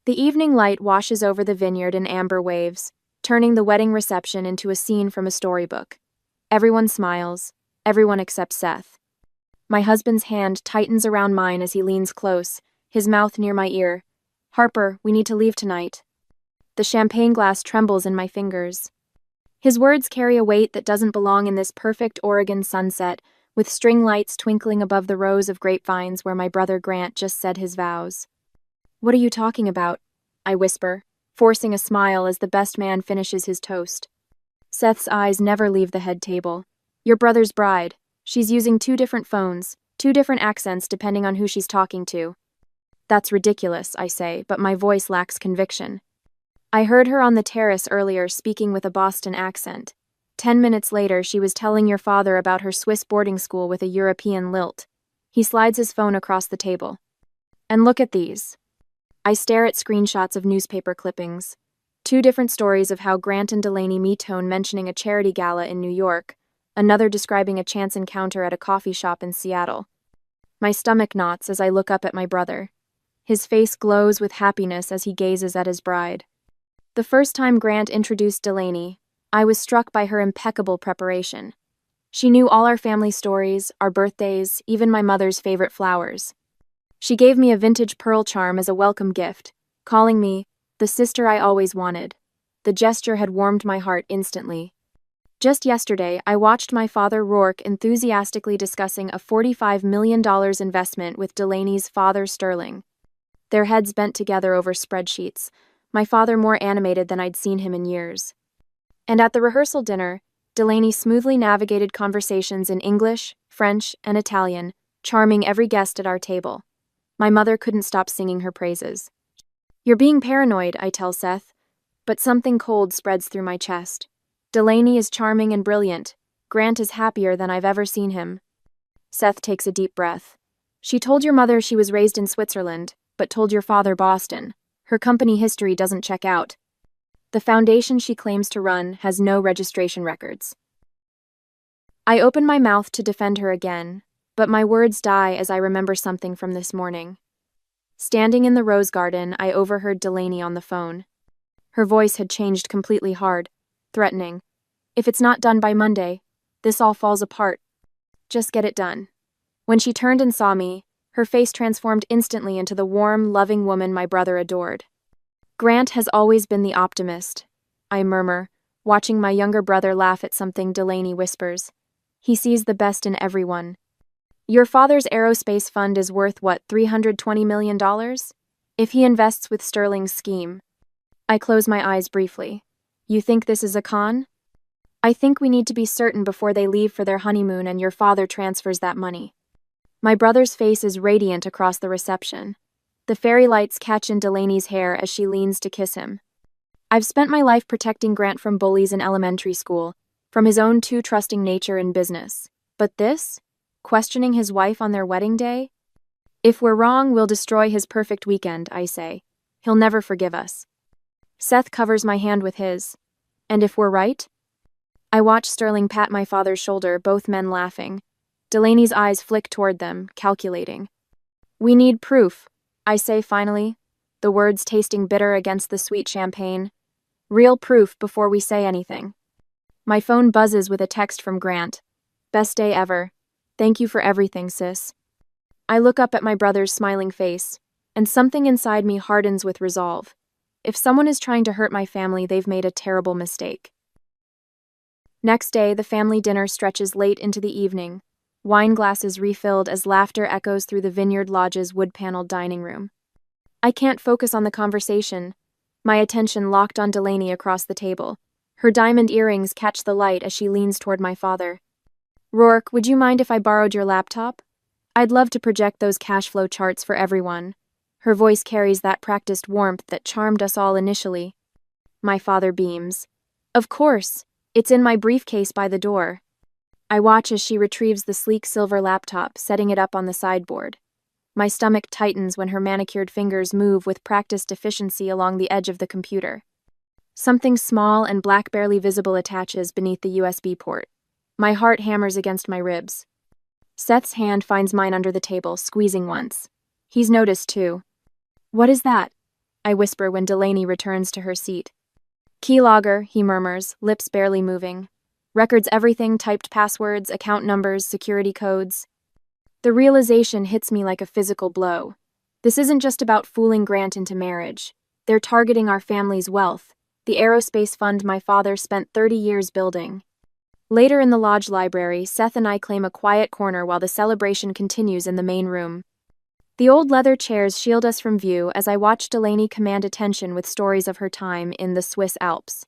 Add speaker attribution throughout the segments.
Speaker 1: The evening light washes over the vineyard in amber waves, turning the wedding reception into a scene from a storybook. Everyone smiles, everyone except Seth. My husband's hand tightens around mine as he leans close, his mouth near my ear. "Harper, we need to leave tonight." The champagne glass trembles in my fingers. His words carry a weight that doesn't belong in this perfect Oregon sunset, with string lights twinkling above the rows of grapevines where my brother Grant just said his vows. "What are you talking about?" I whisper, forcing a smile as the best man finishes his toast. Seth's eyes never leave the head table. "Your brother's bride. She's using 2 different phones, 2 different accents depending on who she's talking to." "That's ridiculous," I say, but my voice lacks conviction. "I heard her on the terrace earlier speaking with a Boston accent. 10 minutes later, she was telling your father about her Swiss boarding school with a European lilt." He slides his phone across the table. "And look at these." I stare at screenshots of newspaper clippings. 2 different stories of how Grant and Delaney meet mentioning a charity gala in New York, another describing a chance encounter at a coffee shop in Seattle. My stomach knots as I look up at my brother. His face glows with happiness as he gazes at his bride. The first time Grant introduced Delaney, I was struck by her impeccable preparation. She knew all our family stories, our birthdays, even my mother's favorite flowers. She gave me a vintage pearl charm as a welcome gift, calling me the sister I always wanted. The gesture had warmed my heart instantly. Just yesterday, I watched my father Rourke enthusiastically discussing a $45 million investment with Delaney's father Sterling. Their heads bent together over spreadsheets, my father more animated than I'd seen him in years. And at the rehearsal dinner, Delaney smoothly navigated conversations in English, French, and Italian, charming every guest at our table. My mother couldn't stop singing her praises. "You're being paranoid," I tell Seth, but something cold spreads through my chest. Delaney is charming and brilliant. Grant is happier than I've ever seen him. Seth takes a deep breath. "She told your mother she was raised in Switzerland, but told your father Boston. Her company history doesn't check out. The foundation she claims to run has no registration records." I open my mouth to defend her again, but my words die as I remember something from this morning. Standing in the rose garden, I overheard Delaney on the phone. Her voice had changed completely hard, threatening. "If it's not done by Monday, this all falls apart. Just get it done." When she turned and saw me, her face transformed instantly into the warm, loving woman my brother adored. "Grant has always been the optimist," I murmur, watching my younger brother laugh at something Delaney whispers. "He sees the best in everyone. Your father's aerospace fund is worth, what, $320 million? If he invests with Sterling's scheme." I close my eyes briefly. "You think this is a con?" "I think we need to be certain before they leave for their honeymoon and your father transfers that money." My brother's face is radiant across the reception. The fairy lights catch in Delaney's hair as she leans to kiss him. "I've spent my life protecting Grant from bullies in elementary school, from his own too trusting nature in business. But this? Questioning his wife on their wedding day? If we're wrong, we'll destroy his perfect weekend," I say. "He'll never forgive us." Seth covers my hand with his. "And if we're right?" I watch Sterling pat my father's shoulder, both men laughing. Delaney's eyes flick toward them, calculating. "We need proof," I say finally, the words tasting bitter against the sweet champagne. "Real proof before we say anything." My phone buzzes with a text from Grant. "Best day ever. Thank you for everything, sis." I look up at my brother's smiling face, and something inside me hardens with resolve. If someone is trying to hurt my family, they've made a terrible mistake. Next day, the family dinner stretches late into the evening, wine glasses refilled as laughter echoes through the Vineyard Lodge's wood-paneled dining room. I can't focus on the conversation, my attention locked on Delaney across the table. Her diamond earrings catch the light as she leans toward my father. "Rourke, would you mind if I borrowed your laptop? I'd love to project those cash flow charts for everyone." Her voice carries that practiced warmth that charmed us all initially. My father beams. "Of course. It's in my briefcase by the door." I watch as she retrieves the sleek silver laptop, setting it up on the sideboard. My stomach tightens when her manicured fingers move with practiced efficiency along the edge of the computer. Something small and black barely visible attaches beneath the USB port. My heart hammers against my ribs. Seth's hand finds mine under the table, squeezing once. He's noticed too. "What is that?" I whisper when Delaney returns to her seat. Keylogger, he murmurs, lips barely moving. Records everything, typed passwords, account numbers, security codes. The realization hits me like a physical blow. This isn't just about fooling Grant into marriage. They're targeting our family's wealth, the aerospace fund my father spent 30 years building. Later in the lodge library, Seth and I claim a quiet corner while the celebration continues in the main room. The old leather chairs shield us from view as I watch Delaney command attention with stories of her time in the Swiss Alps.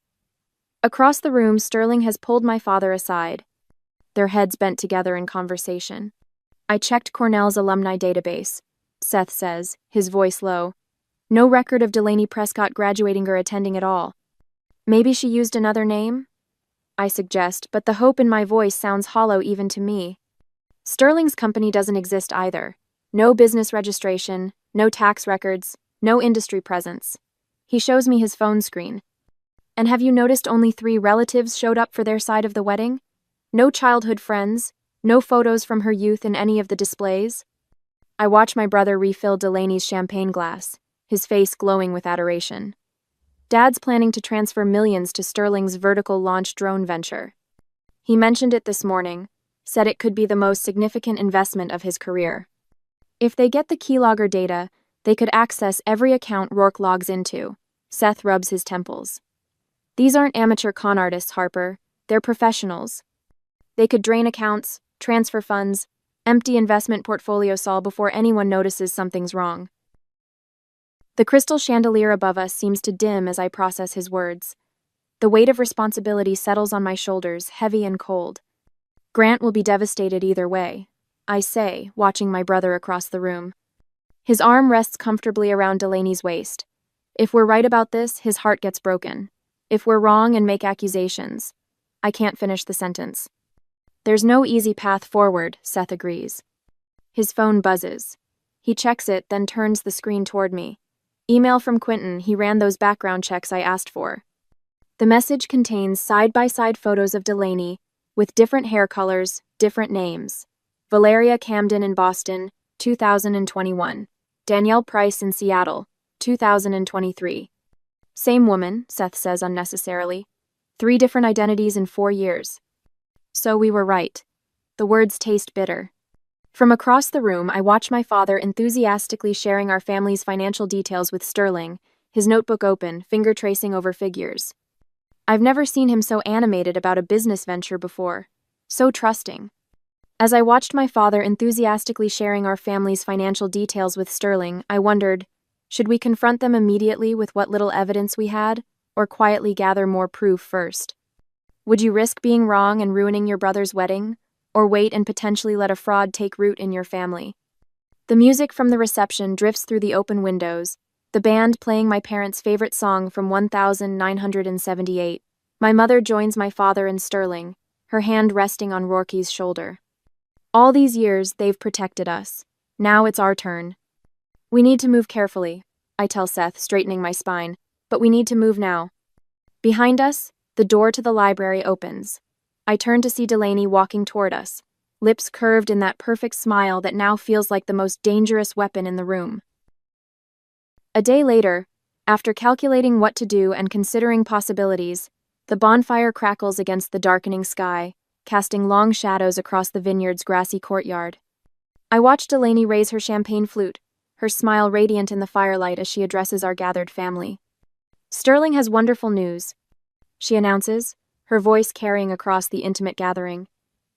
Speaker 1: Across the room, Sterling has pulled my father aside, their heads bent together in conversation. I checked Cornell's alumni database, Seth says, his voice low. No record of Delaney Prescott graduating or attending at all. Maybe she used another name? I suggest, but the hope in my voice sounds hollow even to me. Sterling's company doesn't exist either. No business registration, no tax records, no industry presence. He shows me his phone screen. And have you noticed only 3 relatives showed up for their side of the wedding? No childhood friends, no photos from her youth in any of the displays. I watch my brother refill Delaney's champagne glass, his face glowing with adoration. Dad's planning to transfer millions to Sterling's vertical launch drone venture. He mentioned it this morning, said it could be the most significant investment of his career. If they get the keylogger data, they could access every account Rourke logs into. Seth rubs his temples. These aren't amateur con artists, Harper. They're professionals. They could drain accounts, transfer funds, empty investment portfolios all before anyone notices something's wrong. The crystal chandelier above us seems to dim as I process his words. The weight of responsibility settles on my shoulders, heavy and cold. Grant will be devastated either way, I say, watching my brother across the room. His arm rests comfortably around Delaney's waist. If we're right about this, his heart gets broken. If we're wrong and make accusations, I can't finish the sentence. There's no easy path forward, Seth agrees. His phone buzzes. He checks it, then turns the screen toward me. Email from Quentin, he ran those background checks I asked for. The message contains side-by-side photos of Delaney, with different hair colors, different names. Valeria Camden in Boston, 2021. Danielle Price in Seattle, 2023. Same woman, Seth says unnecessarily. 3 different identities in 4 years. So we were right. The words taste bitter. From across the room, I watch my father enthusiastically sharing our family's financial details with Sterling, his notebook open, finger tracing over figures. I've never seen him so animated about a business venture before. So trusting. As I watched my father enthusiastically sharing our family's financial details with Sterling, I wondered, should we confront them immediately with what little evidence we had, or quietly gather more proof first? Would you risk being wrong and ruining your brother's wedding, or wait and potentially let a fraud take root in your family? The music from the reception drifts through the open windows, the band playing my parents' favorite song from 1978. My mother joins my father and Sterling, her hand resting on Rourke's shoulder. All these years, they've protected us. Now it's our turn. We need to move carefully, I tell Seth, straightening my spine, but we need to move now. Behind us, the door to the library opens. I turn to see Delaney walking toward us, lips curved in that perfect smile that now feels like the most dangerous weapon in the room. A day later, after calculating what to do and considering possibilities, the bonfire crackles against the darkening sky, casting long shadows across the vineyard's grassy courtyard. I watch Delaney raise her champagne flute, her smile radiant in the firelight as she addresses our gathered family. Sterling has wonderful news, she announces, her voice carrying across the intimate gathering.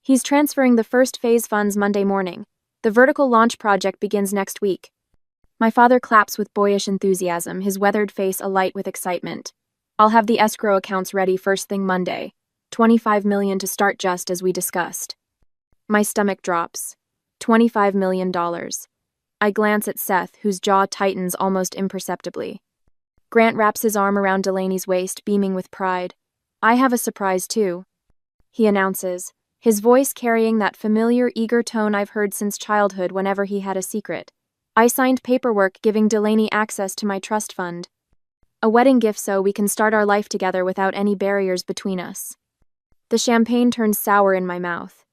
Speaker 1: He's transferring the first phase funds Monday morning. The vertical launch project begins next week. My father claps with boyish enthusiasm, his weathered face alight with excitement. I'll have the escrow accounts ready first thing Monday. $25 million to start just as we discussed. My stomach drops. $25 million. I glance at Seth, whose jaw tightens almost imperceptibly. Grant wraps his arm around Delaney's waist, beaming with pride. I have a surprise too, he announces, his voice carrying that familiar, eager tone I've heard since childhood whenever he had a secret. I signed paperwork giving Delaney access to my trust fund. A wedding gift so we can start our life together without any barriers between us. The champagne turns sour in my mouth.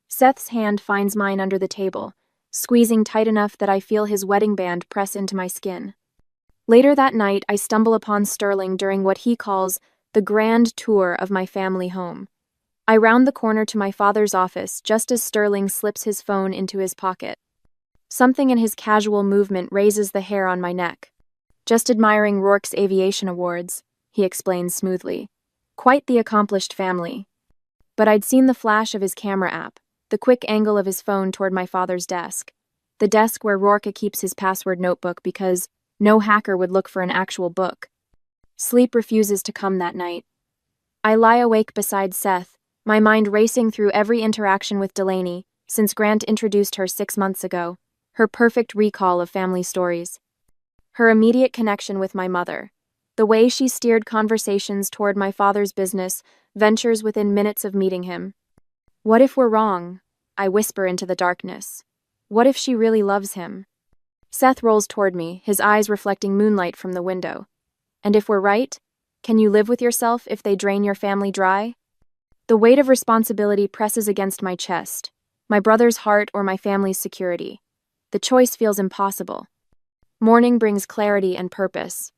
Speaker 1: Seth's hand finds mine under the table, squeezing tight enough that I feel his wedding band press into my skin. Later that night, I stumble upon Sterling during what he calls the grand tour of my family home. I round the corner to my father's office just as Sterling slips his phone into his pocket. Something in his casual movement raises the hair on my neck. "Just admiring Rourke's aviation awards," he explains smoothly. "Quite the accomplished family." But I'd seen the flash of his camera app, the quick angle of his phone toward my father's desk. The desk where Rourke keeps his password notebook because no hacker would look for an actual book. Sleep refuses to come that night. I lie awake beside Seth, my mind racing through every interaction with Delaney since Grant introduced her 6 months ago, her perfect recall of family stories. Her immediate connection with my mother, the way she steered conversations toward my father's business ventures within minutes of meeting him. What if we're wrong? I whisper into the darkness. What if she really loves him? Seth rolls toward me, his eyes reflecting moonlight from the window. And if we're right, can you live with yourself if they drain your family dry? The weight of responsibility presses against my chest, my brother's heart or my family's security. The choice feels impossible. Morning brings clarity and purpose.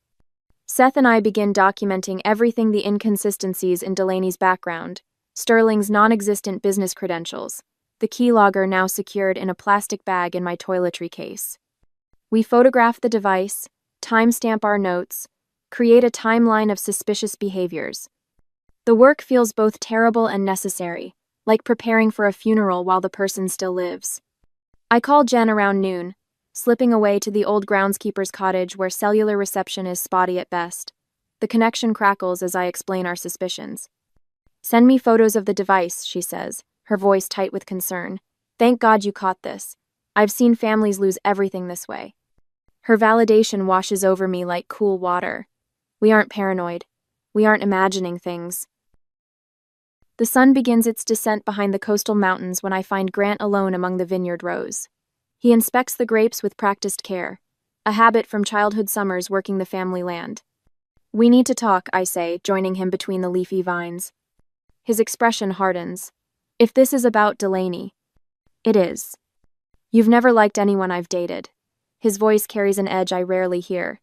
Speaker 1: Seth and I begin documenting everything: the inconsistencies in Delaney's background, Sterling's non-existent business credentials, the keylogger now secured in a plastic bag in my toiletry case. We photograph the device, timestamp our notes, create a timeline of suspicious behaviors. The work feels both terrible and necessary, like preparing for a funeral while the person still lives. I call Jen around noon, slipping away to the old groundskeeper's cottage where cellular reception is spotty at best. The connection crackles as I explain our suspicions. "Send me photos of the device," she says, her voice tight with concern. "Thank God you caught this. I've seen families lose everything this way." Her validation washes over me like cool water. We aren't paranoid. We aren't imagining things. The sun begins its descent behind the coastal mountains when I find Grant alone among the vineyard rows. He inspects the grapes with practiced care, a habit from childhood summers working the family land. "We need to talk," I say, joining him between the leafy vines. His expression hardens. "If this is about Delaney." "It is. You've never liked anyone I've dated." His voice carries an edge I rarely hear.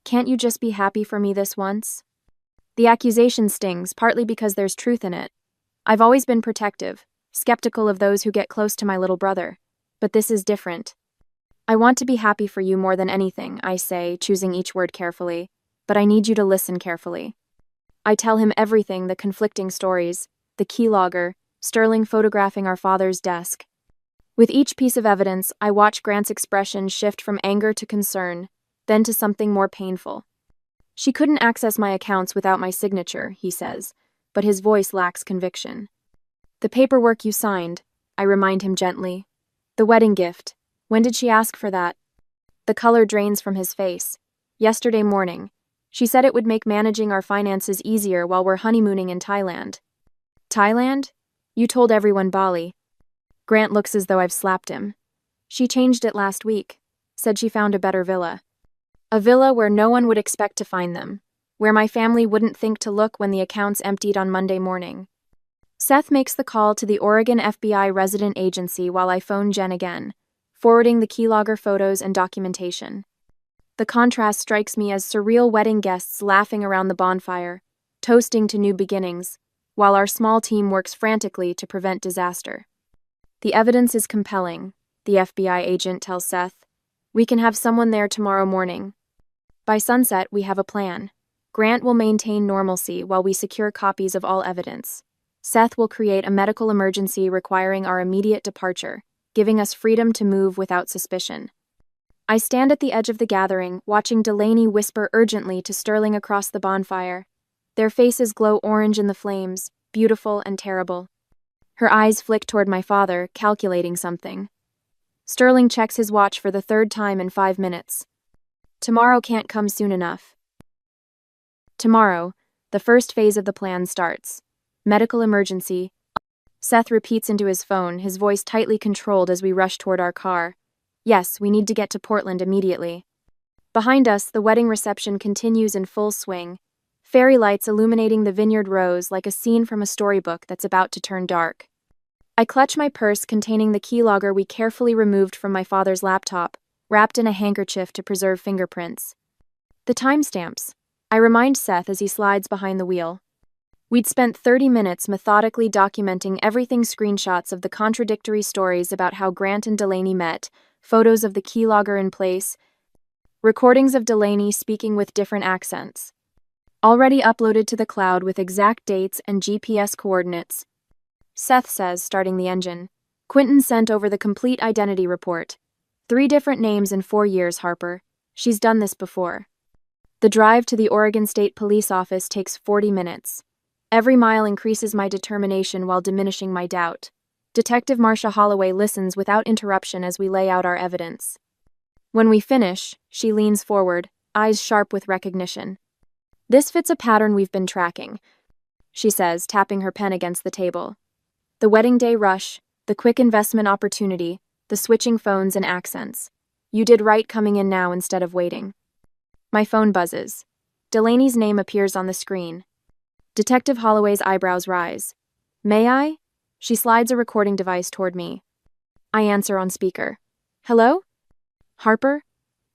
Speaker 1: "Can't you just be happy for me this once?" The accusation stings, partly because there's truth in it. I've always been protective, skeptical of those who get close to my little brother. But this is different. "I want to be happy for you more than anything," I say, choosing each word carefully. "But I need you to listen carefully." I tell him everything: the conflicting stories, the keylogger, Sterling photographing our father's desk. With each piece of evidence, I watch Grant's expression shift from anger to concern, then to something more painful. "She couldn't access my accounts without my signature," he says, but his voice lacks conviction. "The paperwork you signed," I remind him gently. "The wedding gift. When did she ask for that?" The color drains from his face. "Yesterday morning. She said it would make managing our finances easier while we're honeymooning in Thailand." "Thailand? You told everyone Bali." Grant looks as though I've slapped him. "She changed it last week. Said she found a better villa. A villa where no one would expect to find them, where my family wouldn't think to look when the accounts emptied on Monday morning." Seth makes the call to the Oregon FBI resident agency while I phone Jen again, forwarding the keylogger photos and documentation. The contrast strikes me as surreal: wedding guests laughing around the bonfire, toasting to new beginnings, while our small team works frantically to prevent disaster. "The evidence is compelling," the FBI agent tells Seth. "We can have someone there tomorrow morning. By sunset, we have a plan. Grant will maintain normalcy while we secure copies of all evidence. Seth will create a medical emergency requiring our immediate departure, giving us freedom to move without suspicion." I stand at the edge of the gathering, watching Delaney whisper urgently to Sterling across the bonfire. Their faces glow orange in the flames, beautiful and terrible. Her eyes flick toward my father, calculating something. Sterling checks his watch for the third time in 5 minutes. Tomorrow can't come soon enough. Tomorrow, the first phase of the plan starts. Medical emergency. Seth repeats into his phone, his voice tightly controlled as we rush toward our car. "Yes, we need to get to Portland immediately." Behind us, the wedding reception continues in full swing, fairy lights illuminating the vineyard rows like a scene from a storybook that's about to turn dark. I clutch my purse containing the keylogger we carefully removed from my father's laptop, wrapped in a handkerchief to preserve fingerprints. The timestamps. I remind Seth as he slides behind the wheel. We'd spent 30 minutes methodically documenting everything, screenshots of the contradictory stories about how Grant and Delaney met, photos of the keylogger in place, recordings of Delaney speaking with different accents. Already uploaded to the cloud with exact dates and GPS coordinates. Seth says, starting the engine. Quentin sent over the complete identity report. 3 different names in 4 years, Harper. She's done this before. The drive to the Oregon State Police office takes 40 minutes. Every mile increases my determination while diminishing my doubt. Detective Marcia Holloway listens without interruption as we lay out our evidence. When we finish, she leans forward, eyes sharp with recognition. This fits a pattern we've been tracking, she says, tapping her pen against the table. The wedding day rush, the quick investment opportunity, the switching phones and accents. You did right coming in now instead of waiting. My phone buzzes. Delaney's name appears on the screen. Detective Holloway's eyebrows rise. May I? She slides a recording device toward me. I answer on speaker. Hello? Harper?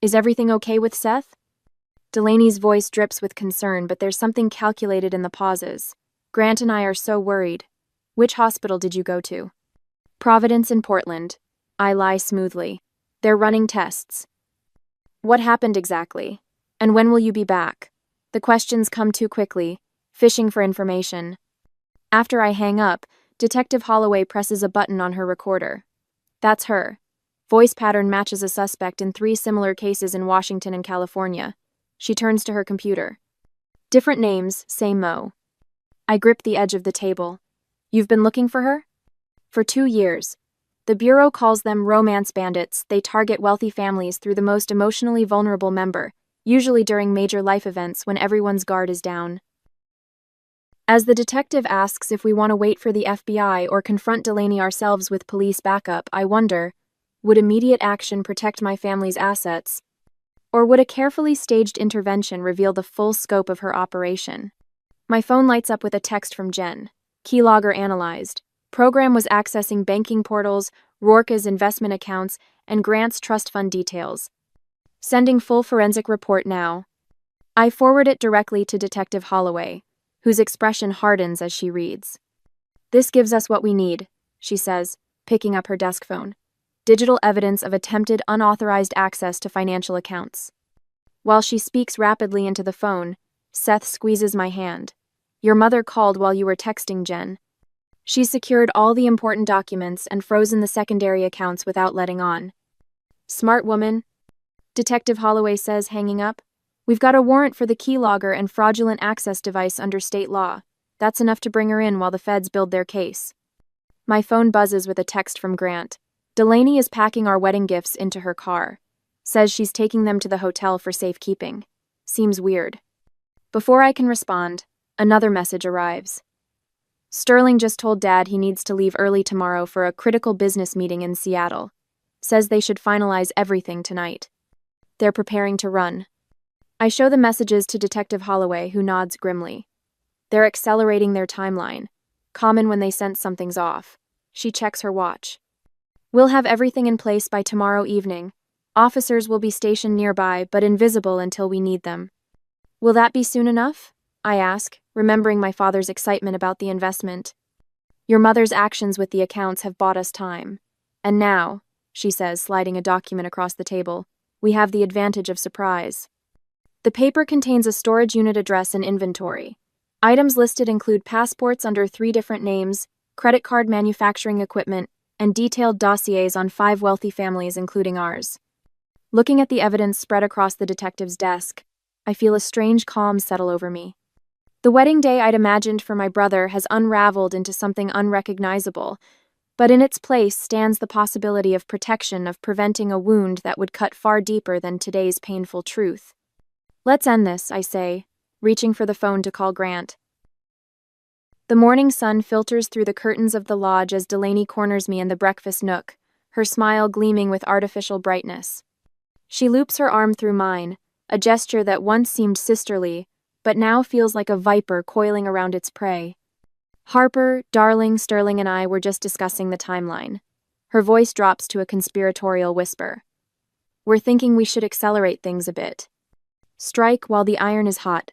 Speaker 1: Is everything okay with Seth? Delaney's voice drips with concern, but there's something calculated in the pauses. Grant and I are so worried. Which hospital did you go to? Providence in Portland. I lie smoothly. They're running tests. What happened exactly? And when will you be back? The questions come too quickly, fishing for information. After I hang up, Detective Holloway presses a button on her recorder. That's her. Voice pattern matches a suspect in 3 similar cases in Washington and California. She turns to her computer. Different names, same Mo. I grip the edge of the table. You've been looking for her? For 2 years. The Bureau calls them romance bandits. They target wealthy families through the most emotionally vulnerable member, usually during major life events when everyone's guard is down. As the detective asks if we want to wait for the FBI or confront Delaney ourselves with police backup, I wonder, would immediate action protect my family's assets? Or would a carefully staged intervention reveal the full scope of her operation? My phone lights up with a text from Jen. Keylogger analyzed. Program was accessing banking portals, Rourke's investment accounts, and Grant's trust fund details. Sending full forensic report now. I forward it directly to Detective Holloway, whose expression hardens as she reads. This gives us what we need, she says, picking up her desk phone. Digital evidence of attempted unauthorized access to financial accounts. While she speaks rapidly into the phone, Seth squeezes my hand. Your mother called while you were texting, Jen. She's secured all the important documents and frozen the secondary accounts without letting on. Smart woman, Detective Holloway says, hanging up. We've got a warrant for the keylogger and fraudulent access device under state law. That's enough to bring her in while the feds build their case. My phone buzzes with a text from Grant. Delaney is packing our wedding gifts into her car. Says she's taking them to the hotel for safekeeping. Seems weird. Before I can respond, another message arrives. Sterling just told Dad he needs to leave early tomorrow for a critical business meeting in Seattle. Says they should finalize everything tonight. They're preparing to run. I show the messages to Detective Holloway, who nods grimly. They're accelerating their timeline. Common when they sense something's off. She checks her watch. We'll have everything in place by tomorrow evening. Officers will be stationed nearby, but invisible until we need them. Will that be soon enough? I ask, remembering my father's excitement about the investment. Your mother's actions with the accounts have bought us time. And now, she says, sliding a document across the table, we have the advantage of surprise. The paper contains a storage unit address and inventory. Items listed include passports under 3 different names, credit card manufacturing equipment, and detailed dossiers on 5 wealthy families, including ours. Looking at the evidence spread across the detective's desk, I feel a strange calm settle over me. The wedding day I'd imagined for my brother has unraveled into something unrecognizable, but in its place stands the possibility of protection, of preventing a wound that would cut far deeper than today's painful truth. Let's end this, I say, reaching for the phone to call Grant. The morning sun filters through the curtains of the lodge as Delaney corners me in the breakfast nook, her smile gleaming with artificial brightness. She loops her arm through mine, a gesture that once seemed sisterly, but now feels like a viper coiling around its prey. Harper, darling, Sterling, and I were just discussing the timeline. Her voice drops to a conspiratorial whisper. We're thinking we should accelerate things a bit. Strike while the iron is hot.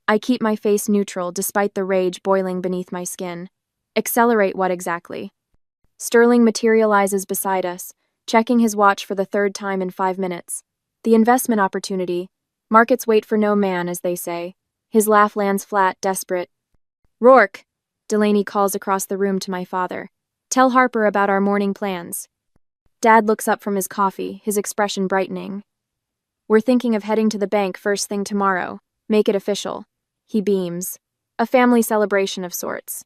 Speaker 1: I keep my face neutral despite the rage boiling beneath my skin. Accelerate what exactly? Sterling materializes beside us, checking his watch for the third time in 5 minutes. The investment opportunity. Markets wait for no man, as they say. His laugh lands flat, desperate. Rourke! Delaney calls across the room to my father. Tell Harper about our morning plans. Dad looks up from his coffee, his expression brightening. We're thinking of heading to the bank first thing tomorrow. Make it official. He beams. A family celebration of sorts.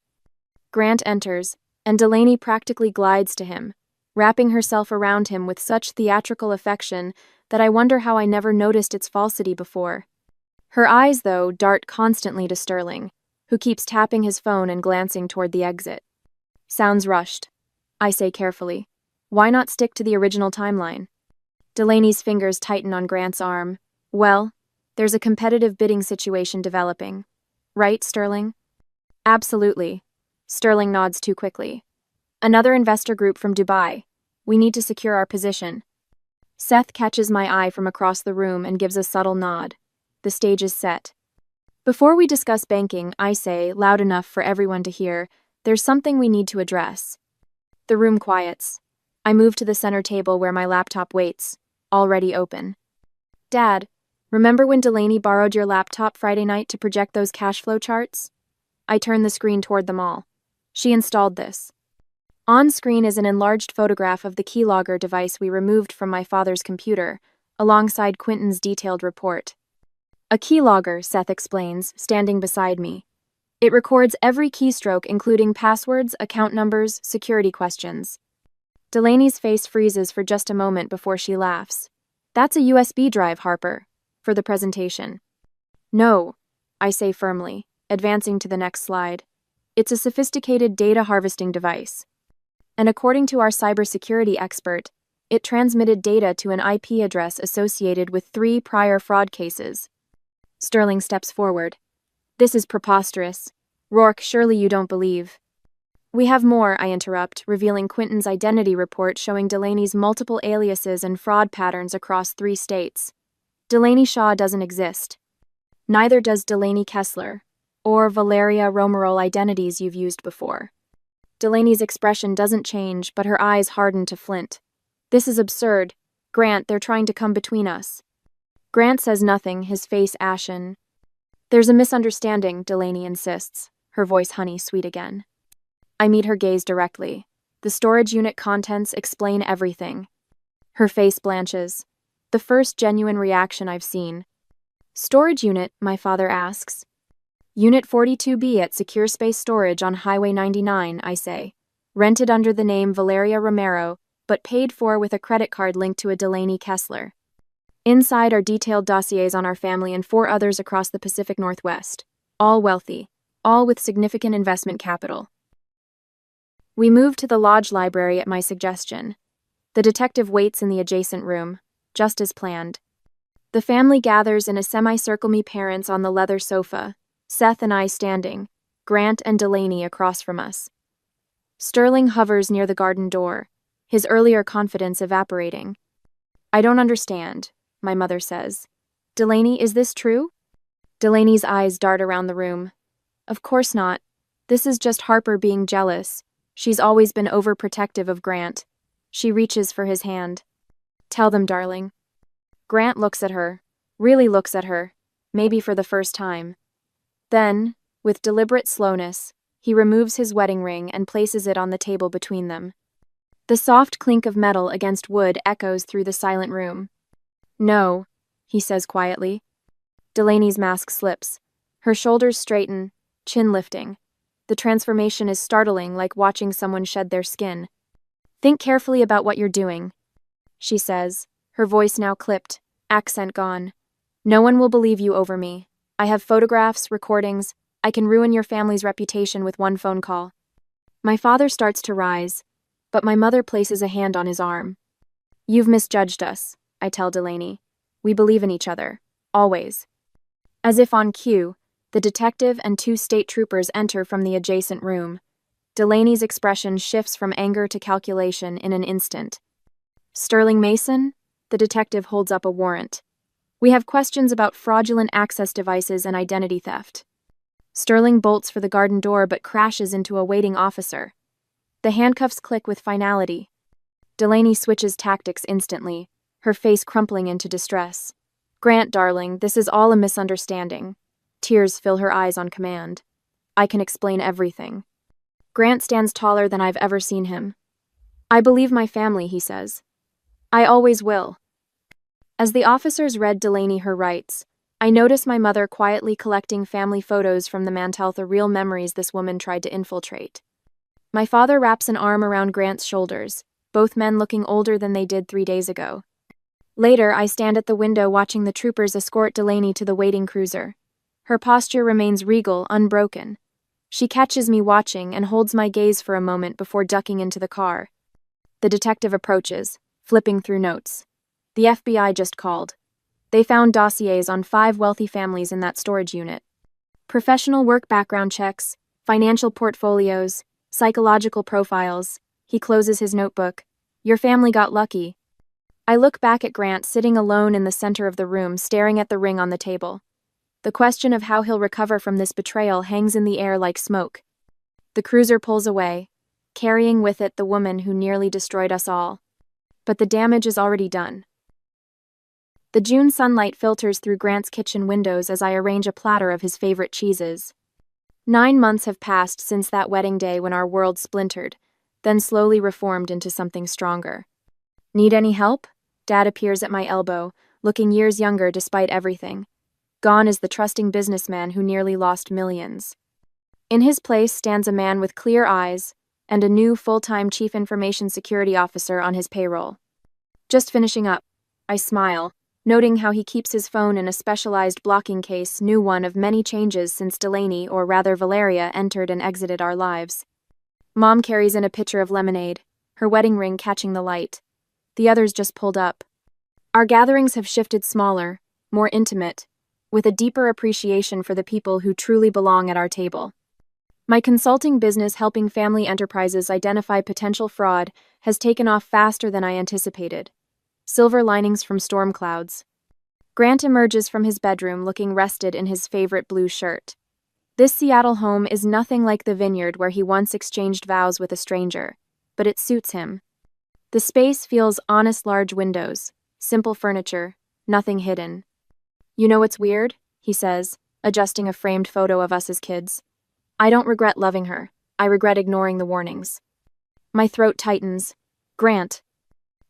Speaker 1: Grant enters, and Delaney practically glides to him, wrapping herself around him with such theatrical affection that I wonder how I never noticed its falsity before. Her eyes, though, dart constantly to Sterling, who keeps tapping his phone and glancing toward the exit. Sounds rushed. I say carefully. Why not stick to the original timeline? Delaney's fingers tighten on Grant's arm. Well, there's a competitive bidding situation developing. Right, Sterling? Absolutely. Sterling nods too quickly. Another investor group from Dubai. We need to secure our position. Seth catches my eye from across the room and gives a subtle nod. The stage is set. Before we discuss banking, I say, loud enough for everyone to hear, there's something we need to address. The room quiets. I move to the center table where my laptop waits, already open. Dad, remember when Delaney borrowed your laptop Friday night to project those cash flow charts? I turn the screen toward them all. She installed this. On screen is an enlarged photograph of the keylogger device we removed from my father's computer, alongside Quentin's detailed report. A keylogger, Seth explains, standing beside me. It records every keystroke, including passwords, account numbers, security questions. Delaney's face freezes for just a moment before she laughs. That's a USB drive, Harper, for the presentation. No, I say firmly, advancing to the next slide. It's a sophisticated data harvesting device. And according to our cybersecurity expert, it transmitted data to an IP address associated with 3 prior fraud cases. Sterling steps forward. This is preposterous. Rourke, surely you don't believe. We have more, I interrupt, revealing Quentin's identity report showing Delaney's multiple aliases and fraud patterns across 3 states. Delaney Shaw doesn't exist. Neither does Delaney Kessler, or Valeria Romerol identities you've used before. Delaney's expression doesn't change, but her eyes harden to flint. This is absurd. Grant, they're trying to come between us. Grant says nothing, his face ashen. There's a misunderstanding, Delaney insists, her voice honey-sweet again. I meet her gaze directly. The storage unit contents explain everything. Her face blanches. The first genuine reaction I've seen. Storage unit, my father asks. Unit 42B at Secure Space Storage on Highway 99, I say. Rented under the name Valeria Romero, but paid for with a credit card linked to a Delaney Kessler. Inside are detailed dossiers on our family and 4 others across the Pacific Northwest. All wealthy. All with significant investment capital. We move to the lodge library at my suggestion. The detective waits in the adjacent room, just as planned. The family gathers in a semicircle, me parents on the leather sofa, Seth and I standing, Grant and Delaney across from us. Sterling hovers near the garden door, his earlier confidence evaporating. I don't understand, my mother says. Delaney, is this true? Delaney's eyes dart around the room. Of course not. This is just Harper being jealous. She's always been overprotective of Grant. She reaches for his hand. Tell them, darling. Grant looks at her, really looks at her, maybe for the first time. Then, with deliberate slowness, he removes his wedding ring and places it on the table between them. The soft clink of metal against wood echoes through the silent room. No, he says quietly. Delaney's mask slips. Her shoulders straighten, chin lifting. The transformation is startling, like watching someone shed their skin. Think carefully about what you're doing, she says, her voice now clipped, accent gone. No one will believe you over me. I have photographs, recordings. I can ruin your family's reputation with one phone call. My father starts to rise, but my mother places a hand on his arm. You've misjudged us, I tell Delaney. We believe in each other. Always. As if on cue, the detective and 2 state troopers enter from the adjacent room. Delaney's expression shifts from anger to calculation in an instant. Sterling Mason? The detective holds up a warrant. We have questions about fraudulent access devices and identity theft. Sterling bolts for the garden door but crashes into a waiting officer. The handcuffs click with finality. Delaney switches tactics instantly, her face crumpling into distress. Grant, darling, this is all a misunderstanding. Tears fill her eyes on command. I can explain everything. Grant stands taller than I've ever seen him. I believe my family, he says. I always will. As the officers read Delaney her rights, I notice my mother quietly collecting family photos from the mantel, the real memories this woman tried to infiltrate. My father wraps an arm around Grant's shoulders, both men looking older than they did 3 days ago. Later, I stand at the window watching the troopers escort Delaney to the waiting cruiser. Her posture remains regal, unbroken. She catches me watching and holds my gaze for a moment before ducking into the car. The detective approaches, flipping through notes. The FBI just called. They found dossiers on 5 wealthy families in that storage unit. Professional work background checks, financial portfolios, psychological profiles. He closes his notebook. Your family got lucky. I look back at Grant sitting alone in the center of the room, staring at the ring on the table. The question of how he'll recover from this betrayal hangs in the air like smoke. The cruiser pulls away, carrying with it the woman who nearly destroyed us all. But the damage is already done. The June sunlight filters through Grant's kitchen windows as I arrange a platter of his favorite cheeses. 9 months have passed since that wedding day when our world splintered, then slowly reformed into something stronger. Need any help? Dad appears at my elbow, looking years younger despite everything. Gone is the trusting businessman who nearly lost millions. In his place stands a man with clear eyes and a new full-time chief information security officer on his payroll. Just finishing up. I smile, noting how he keeps his phone in a specialized blocking case, new one of many changes since Delaney, or rather Valeria, entered and exited our lives. Mom carries in a pitcher of lemonade, her wedding ring catching the light. The others just pulled up. Our gatherings have shifted smaller, more intimate, with a deeper appreciation for the people who truly belong at our table. My consulting business helping family enterprises identify potential fraud has taken off faster than I anticipated. Silver linings from storm clouds. Grant emerges from his bedroom looking rested in his favorite blue shirt. This Seattle home is nothing like the vineyard where he once exchanged vows with a stranger, but it suits him. The space feels honest, large windows, simple furniture, nothing hidden. You know what's weird? He says, adjusting a framed photo of us as kids. I don't regret loving her. I regret ignoring the warnings. My throat tightens. Grant.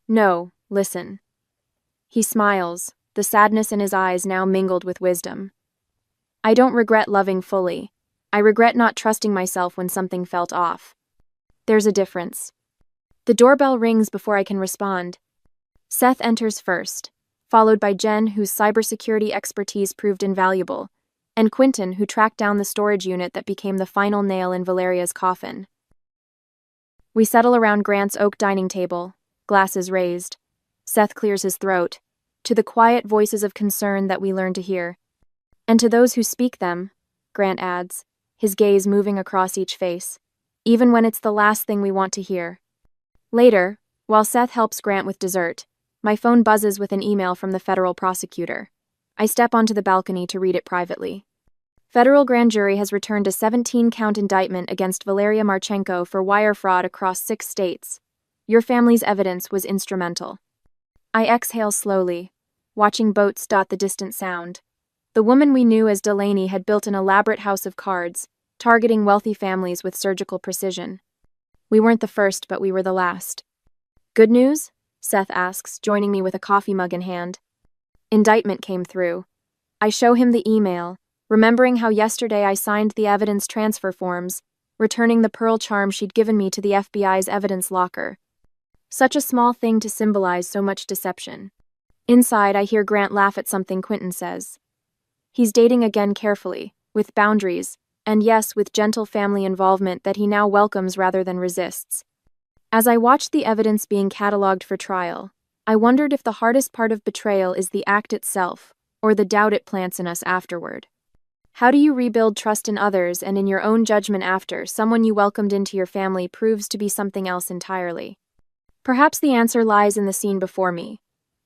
Speaker 1: No, listen. He smiles, the sadness in his eyes now mingled with wisdom. I don't regret loving fully. I regret not trusting myself when something felt off. There's a difference. The doorbell rings before I can respond. Seth enters first, followed by Jen, whose cybersecurity expertise proved invaluable, and Quentin, who tracked down the storage unit that became the final nail in Valeria's coffin. We settle around Grant's oak dining table, glasses raised. Seth clears his throat, to the quiet voices of concern that we learn to hear. And to those who speak them, Grant adds, his gaze moving across each face, even when it's the last thing we want to hear. Later, while Seth helps Grant with dessert, my phone buzzes with an email from the federal prosecutor. I step onto the balcony to read it privately. Federal grand jury has returned a 17-count indictment against Valeria Marchenko for wire fraud across 6 states. Your family's evidence was instrumental. I exhale slowly, watching boats dot the distant sound. The woman we knew as Delaney had built an elaborate house of cards, targeting wealthy families with surgical precision. We weren't the first, but we were the last. Good news? Seth asks, joining me with a coffee mug in hand. Indictment came through. I show him the email, remembering how yesterday I signed the evidence transfer forms, returning the pearl charm she'd given me to the FBI's evidence locker. Such a small thing to symbolize so much deception. Inside, I hear Grant laugh at something Quentin says. He's dating again carefully, with boundaries, and yes, with gentle family involvement that he now welcomes rather than resists. As I watched the evidence being cataloged for trial, I wondered if the hardest part of betrayal is the act itself, or the doubt it plants in us afterward. How do you rebuild trust in others and in your own judgment after someone you welcomed into your family proves to be something else entirely? Perhaps the answer lies in the scene before me.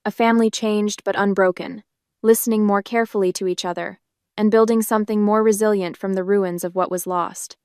Speaker 1: A family changed but unbroken. listening more carefully to each other, and building something more resilient from the ruins of what was lost.